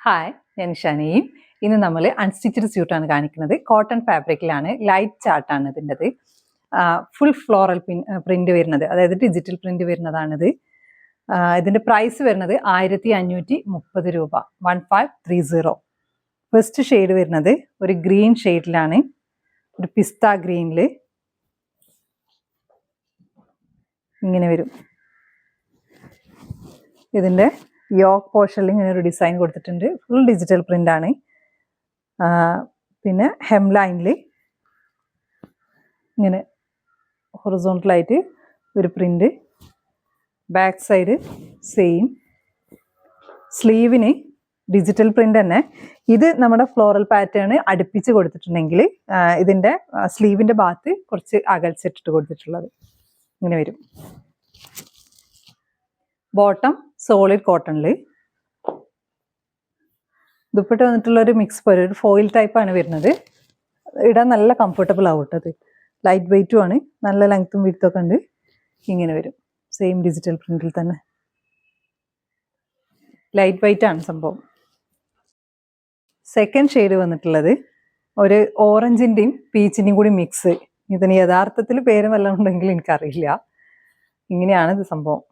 Hi, ഞാൻ ഷനയും. ഇന്ന് നമ്മൾ അൺസ്റ്റിച്ചഡ് സ്യൂട്ടാണ് കാണിക്കുന്നത്. കോട്ടൺ ഫാബ്രിക്കിലാണ്, ലൈറ്റ് ചാർട്ടാണ് ഇതിൻ്റെത്. ഫുൾ ഫ്ലോറൽ പ്രിന്റ് വരുന്നത്, അതായത് ഡിജിറ്റൽ പ്രിന്റ് വരുന്നതാണിത്. ഇതിൻ്റെ പ്രൈസ് വരുന്നത് 1530 രൂപ, 1530. ഫസ്റ്റ് ഷെയ്ഡ് വരുന്നത് ഒരു ഗ്രീൻ ഷെയ്ഡിലാണ്, ഒരു പിസ്ത ഗ്രീനിൽ ഇങ്ങനെ വരും. ഇതിൻ്റെ യോക്ക് പോർഷനിൽ ഇങ്ങനെ ഒരു ഡിസൈൻ കൊടുത്തിട്ടുണ്ട്. ഫുൾ ഡിജിറ്റൽ പ്രിന്റ് ആണ്. പിന്നെ ഹെം ലൈനിൽ ഇങ്ങനെ ഹൊറിസോണ്ടലായിട്ട് ഒരു പ്രിന്റ്. Back side same. സ്ലീവിന് ഡിജിറ്റൽ പ്രിന്റ് തന്നെ. ഇത് നമ്മുടെ ഫ്ലോറൽ പാറ്റേൺ അടുപ്പിച്ച് കൊടുത്തിട്ടുണ്ടെങ്കിൽ ഇതിൻ്റെ സ്ലീവിൻ്റെ ഭാഗത്ത് കുറച്ച് അകൽച്ചിട്ടിട്ട് കൊടുത്തിട്ടുള്ളത് ഇങ്ങനെ വരും. ബോട്ടം സോളിഡ് കോട്ടണിൽ. ദുപ്പട്ട വന്നിട്ടുള്ള ഒരു മിക്സ് പോലെ ഒരു ഫോയിൽ ടൈപ്പാണ് വരുന്നത്. ഇടാൻ നല്ല കംഫർട്ടബിൾ ആവും കേട്ടത്. ലൈറ്റ് വെയ്റ്റും ആണ്, നല്ല ലെങ്ത്തും വിഡ്ത്തും ഒക്കെ ഉണ്ട്. ഇങ്ങനെ വരും, സെയിം ഡിജിറ്റൽ പ്രിന്റിൽ തന്നെ. ലൈറ്റ് വെയ്റ്റ് ആണ് സംഭവം. സെക്കൻഡ് ഷെയ്ഡ് വന്നിട്ടുള്ളത് ഒരു ഓറഞ്ചിൻ്റെയും പീച്ചിൻ്റെയും കൂടി മിക്സ്. ഇതിന് യഥാർത്ഥത്തിൽ പേര് വല്ലതും ഉണ്ടെങ്കിൽ എനിക്കറിയില്ല. ഇങ്ങനെയാണ് ഇത് സംഭവം.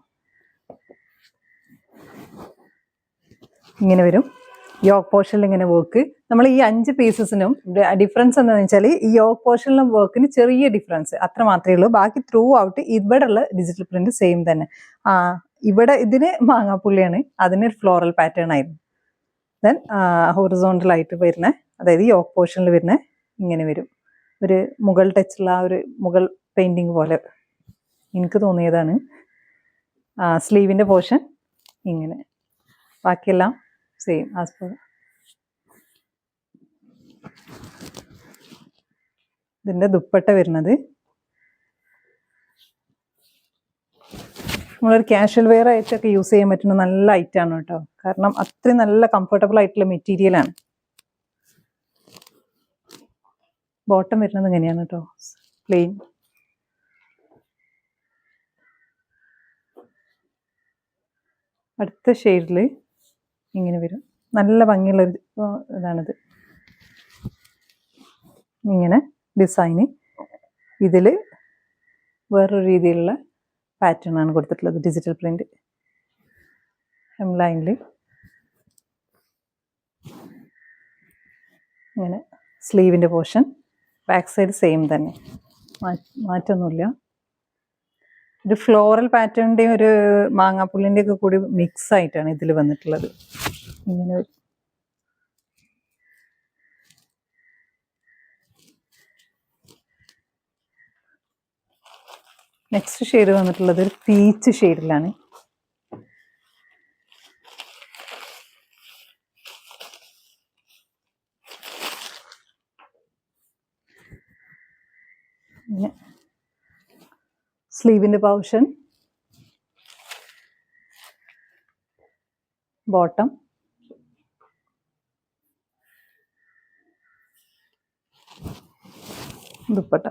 ഇങ്ങനെ വരും. യോക്ക് പോർഷനിൽ ഇങ്ങനെ വർക്ക്. നമ്മൾ ഈ 5 പീസസിനും ഡിഫറൻസ് എന്താണെന്ന് വെച്ചാൽ ഈ യോക്ക് പോർഷനിലും വർക്കിന് ചെറിയ ഡിഫറൻസ് അത്ര മാത്രമേ ഉള്ളൂ. ബാക്കി ത്രൂ ഔട്ട് ഇവിടെ ഉള്ള ഡിജിറ്റൽ പ്രിന്റ് സെയിം തന്നെ. ഇവിടെ ഇതിന് മാങ്ങാപ്പുള്ളിയാണ്, അതിനൊരു ഫ്ലോറൽ പാറ്റേൺ ആയിരുന്നു. ദെൻ ഹൊറിസോണ്ടലായിട്ട് വരുന്ന, അതായത് യോക്ക് പോർഷനിൽ വരുന്ന ഇങ്ങനെ വരും. ഒരു മുകൾ ടച്ചുള്ള ഒരു മുകൾ പെയിന്റിങ് പോലെ എനിക്ക് തോന്നിയതാണ്. സ്ലീവിൻ്റെ പോർഷൻ ഇങ്ങനെ, ബാക്കിയെല്ലാം സെയിം ആസ് പെർ. ഇതിൻ്റെ ദുപ്പട്ട വരുന്നത് നമ്മളൊരു കാഷ്വൽ വെയർ ആയിട്ടൊക്കെ യൂസ് ചെയ്യാൻ പറ്റുന്ന നല്ല ഐറ്റാണ് കേട്ടോ. കാരണം അത്രയും നല്ല കംഫർട്ടബിൾ ആയിട്ടുള്ള മെറ്റീരിയലാണ്. ബോട്ടം വരുന്നത് ഇങ്ങനെയാണ് കേട്ടോ, പ്ലെയിൻ. അടുത്ത ഷെയ്ഡിൽ ഇങ്ങനെ വരും. നല്ല ഭംഗിയുള്ളൊരു ഇതാണിത്. ഇങ്ങനെ ഡിസൈന്. ഇതിൽ വേറൊരു രീതിയിലുള്ള പാറ്റേൺ ആണ് കൊടുത്തിട്ടുള്ളത്, ഡിജിറ്റൽ പ്രിന്റ്. ഹെം ലൈനിൽ ഇങ്ങനെ സ്ലീവിൻ്റെ പോർഷൻ. ബാക്ക് സൈഡ് സെയിം തന്നെ, മാറ്റമൊന്നുമില്ല. ഒരു ഫ്ലോറൽ പാറ്റേണിൻ്റെയും ഒരു മാങ്ങാപ്പുള്ളിൻ്റെ ഒക്കെ കൂടി മിക്സ് ആയിട്ടാണ് ഇതിൽ വന്നിട്ടുള്ളത്. ഇങ്ങനെ വരും. നെക്സ്റ്റ് ഷെയ്ഡ് വന്നിട്ടുള്ളത് ഒരു പീച്ച് ഷെയ്ഡിലാണ്. സ്ലീവിൻ്റെ പോർഷൻ, ബോട്ടം, ദുപ്പട്ട.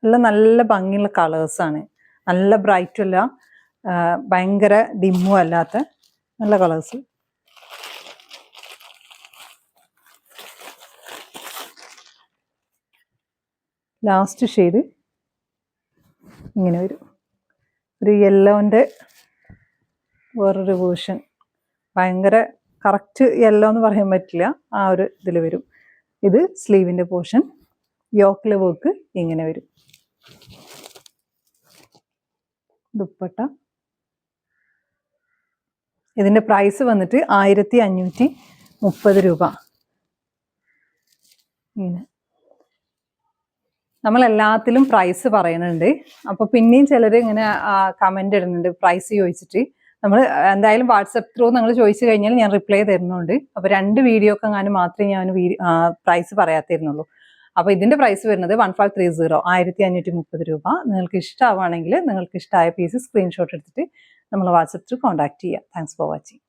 എല്ലാം നല്ല ഭംഗിയുള്ള കളേഴ്സാണ്. നല്ല ബ്രൈറ്റും അല്ല, ഭയങ്കര ഡിമ്മും അല്ലാത്ത നല്ല കളേഴ്സ്. ലാസ്റ്റ് ഷെയ്ഡ് ഇങ്ങനെ വരും. ഒരു യെല്ലോൻ്റെ വേറൊരു വേർഷൻ. ഭയങ്കര കറക്റ്റ് യെല്ലോ എന്ന് പറയാൻ പറ്റില്ല, ആ ഒരു ഇതിൽ വരും. ഇത് സ്ലീവിൻ്റെ പോർഷൻ. യോക്കിലെ വർക്ക് ഇങ്ങനെ വരും. ദുപ്പട്ട. ഇതിൻ്റെ പ്രൈസ് വന്നിട്ട് 1530 രൂപ. ഇങ്ങനെ നമ്മളെല്ലാത്തിലും പ്രൈസ് പറയുന്നുണ്ട്. അപ്പോൾ പിന്നെയും ചിലർ ഇങ്ങനെ കമൻ്റ് ഇടുന്നുണ്ട് പ്രൈസ് ചോദിച്ചിട്ട്. നമ്മൾ എന്തായാലും വാട്സപ്പ് ത്രൂ നിങ്ങൾ ചോദിച്ചു കഴിഞ്ഞാൽ ഞാൻ റിപ്ലൈ തരുന്നുണ്ട്. അപ്പോൾ 2 വീഡിയോക്ക് എങ്ങാനും മാത്രമേ ഞാൻ പ്രൈസ് പറയാത്തിരുന്നുള്ളൂ. അപ്പോൾ ഇതിൻ്റെ പ്രൈസ് വരുന്നത് 1530, 1530 രൂപ. നിങ്ങൾക്ക് ഇഷ്ടമാവുകയാണെങ്കിൽ നിങ്ങൾക്ക് ഇഷ്ടമായ പീസ് സ്ക്രീൻഷോട്ട് എടുത്തിട്ട് നമ്മൾ വാട്സപ്പ് ത്രൂ കോൺടാക്ട് ചെയ്യുക. Thanks for watching.